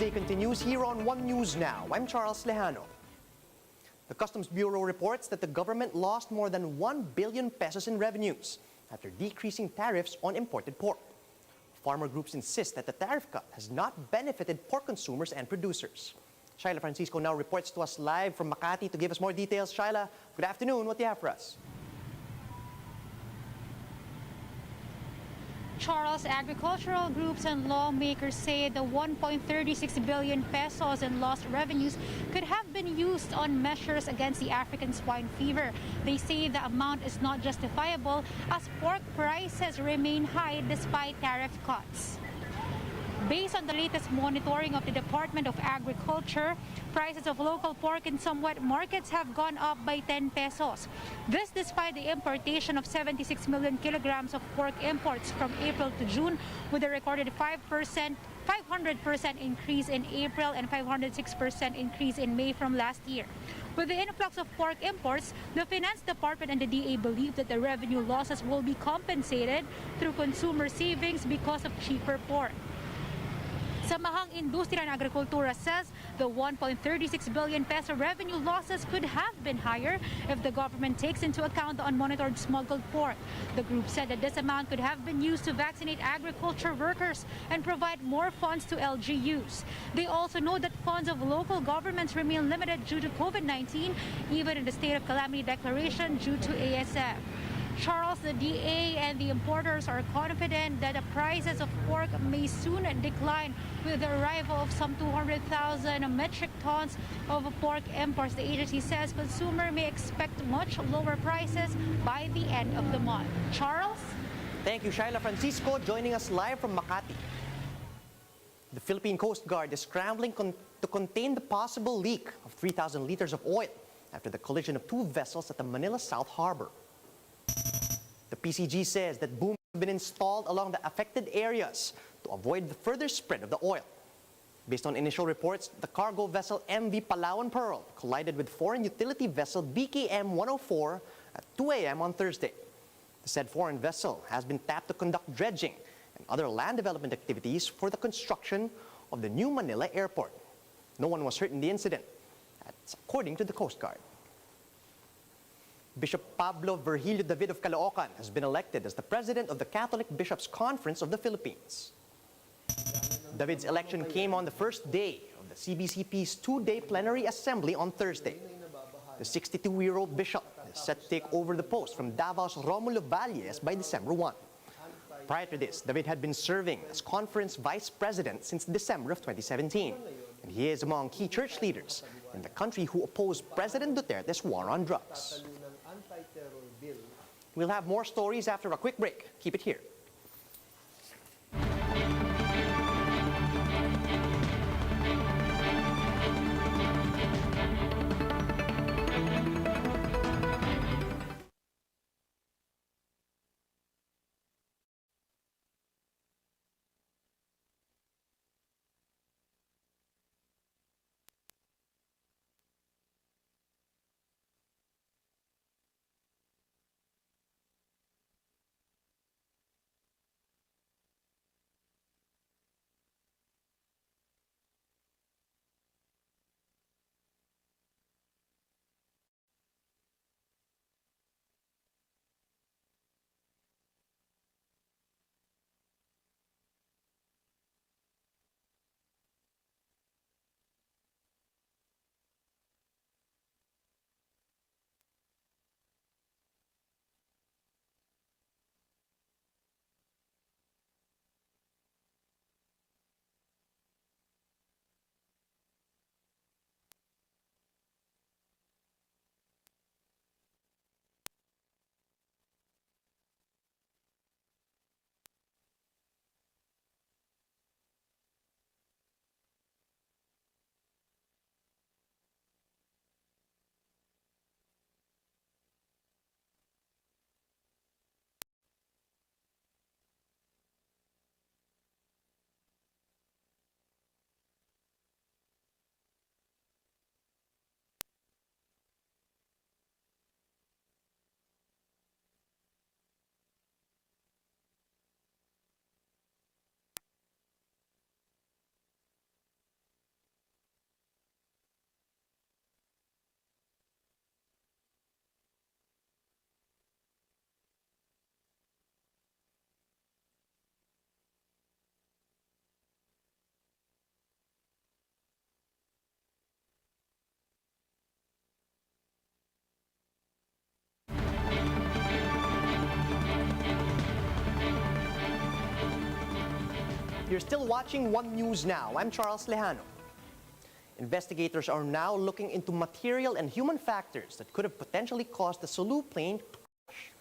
Newsday continues here on One News Now. I'm Charles Lejano. The Customs Bureau reports that the government lost more than 1 billion pesos in revenues after decreasing tariffs on imported pork. Farmer groups insist that the tariff cut has not benefited pork consumers and producers. Shaila Francisco now reports to us live from Makati to give us more details. Shaila, good afternoon. What do you have for us? Charles, agricultural groups and lawmakers say the 1.36 billion pesos in lost revenues could have been used on measures against the African swine fever. They say the amount is not justifiable as pork prices remain high despite tariff cuts. Based on the latest monitoring of the Department of Agriculture, prices of local pork in some wet markets have gone up by 10 pesos. This despite the importation of 76 million kilograms of pork imports from April to June, with a recorded 500% increase in April and 506% increase in May from last year. With the influx of pork imports, the Finance Department and the DA believe that the revenue losses will be compensated through consumer savings because of cheaper pork. Samahang Industriya ng Agrikultura says the 1.36 billion peso revenue losses could have been higher if the government takes into account the unmonitored smuggled pork. The group said that this amount could have been used to vaccinate agriculture workers and provide more funds to LGUs. They also know that funds of local governments remain limited due to COVID-19, even in the state of calamity declaration due to ASF. Charles, the DA and the importers are confident that the prices of pork may soon decline with the arrival of some 200,000 metric tons of pork imports. The agency says consumers may expect much lower prices by the end of the month. Charles? Thank you, Shaila Francisco, joining us live from Makati. The Philippine Coast Guard is scrambling to contain the possible leak of 3,000 liters of oil after the collision of two vessels at the Manila South Harbor. The PCG says that booms have been installed along the affected areas to avoid the further spread of the oil. Based on initial reports, the cargo vessel MV Palawan Pearl collided with foreign utility vessel BKM 104 at 2 a.m. on Thursday. The said foreign vessel has been tapped to conduct dredging and other land development activities for the construction of the new Manila airport. No one was hurt in the incident, that's according to the Coast Guard. Bishop Pablo Virgilio David of Caloocan has been elected as the president of the Catholic Bishops' Conference of the Philippines. David's election came on the first day of the CBCP's two-day plenary assembly on Thursday. The 62-year-old bishop is set to take over the post from Davao's Romulo Valles by December 1. Prior to this, David had been serving as conference vice president since December of 2017, and he is among key church leaders in the country who oppose President Duterte's war on drugs. We'll have more stories after a quick break. Keep it here. You're still watching One News Now. I'm Charles Lejano. Investigators are now looking into material and human factors that could have potentially caused the Sulu plane to crash.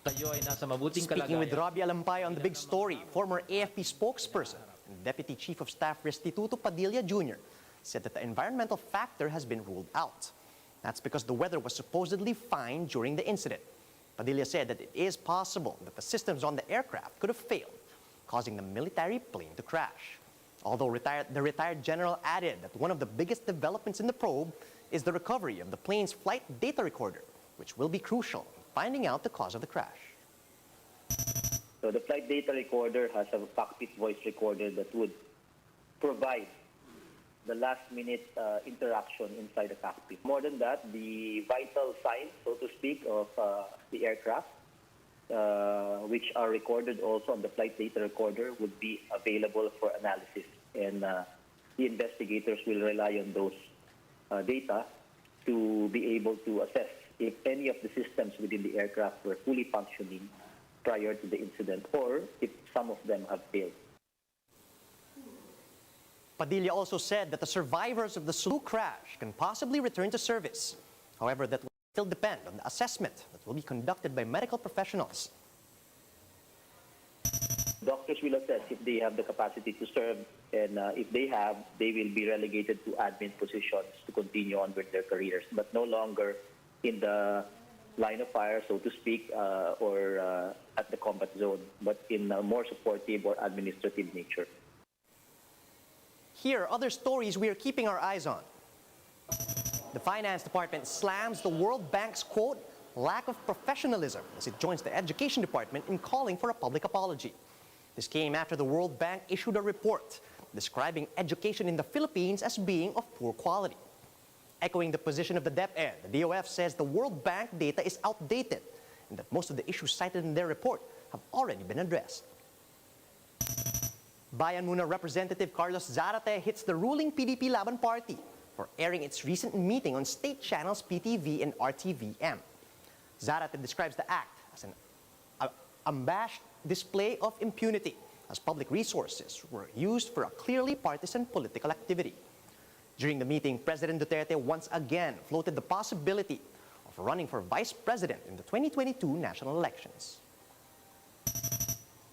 Tayo ay nasa mabuting Speaking with kalagayan. Robbie Alampay on The Big Story, former AFP spokesperson and Deputy Chief of Staff Restituto Padilla Jr. said that the environmental factor has been ruled out. That's because the weather was supposedly fine during the incident. Padilla said that it is possible that the systems on the aircraft could have failed, causing the military plane to crash. Although the retired general added that one of the biggest developments in the probe is the recovery of the plane's flight data recorder, which will be crucial in finding out the cause of the crash. So the flight data recorder has a cockpit voice recorder that would provide the last-minute interaction inside the cockpit. More than that, the vital signs, so to speak, of the aircraft, which are recorded also on the flight data recorder, would be available for analysis. And the investigators will rely on those data to be able to assess if any of the systems within the aircraft were fully functioning prior to the incident, or if some of them have failed. Padilla also said that the survivors of the Sulu crash can possibly return to service. However, that will still depend on the assessment that will be conducted by medical professionals. Doctors will assess if they have the capacity to serve, and if they have, they will be relegated to admin positions to continue on with their careers, but no longer in the line of fire, so to speak, or at the combat zone, but in a more supportive or administrative nature. Here are other stories we are keeping our eyes on. The Finance Department slams the World Bank's, quote, lack of professionalism as it joins the Education Department in calling for a public apology. This came after the World Bank issued a report describing education in the Philippines as being of poor quality. Echoing the position of the DepEd, the DOF says the World Bank data is outdated and that most of the issues cited in their report have already been addressed. Bayan Muna Representative Carlos Zarate hits the ruling PDP Laban Party for airing its recent meeting on state channels PTV and RTVM. Zarate describes the act as an unabashed display of impunity, as public resources were used for a clearly partisan political activity. During the meeting, President Duterte once again floated the possibility of running for vice president in the 2022 national elections.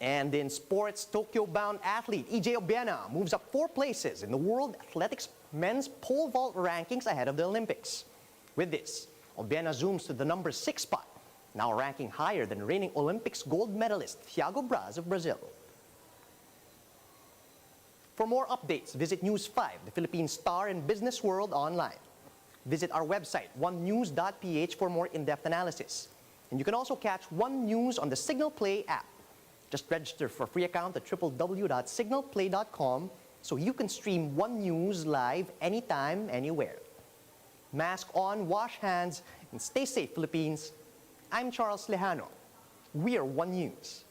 And in sports, Tokyo-bound athlete EJ Obiena moves up 4 places in the World Athletics men's pole vault rankings ahead of the Olympics. With this, Obiena zooms to the number 6 spot, now ranking higher than reigning Olympics gold medalist Thiago Braz of Brazil. For more updates, visit News 5, the Philippine Star and Business World online. Visit our website, onenews.ph, for more in-depth analysis. And you can also catch One News on the Signal Play app. Just register for a free account at www.signalplay.com so you can stream One News live anytime, anywhere. Mask on, wash hands, and stay safe, Philippines. I'm Charles Lejano. We are One News.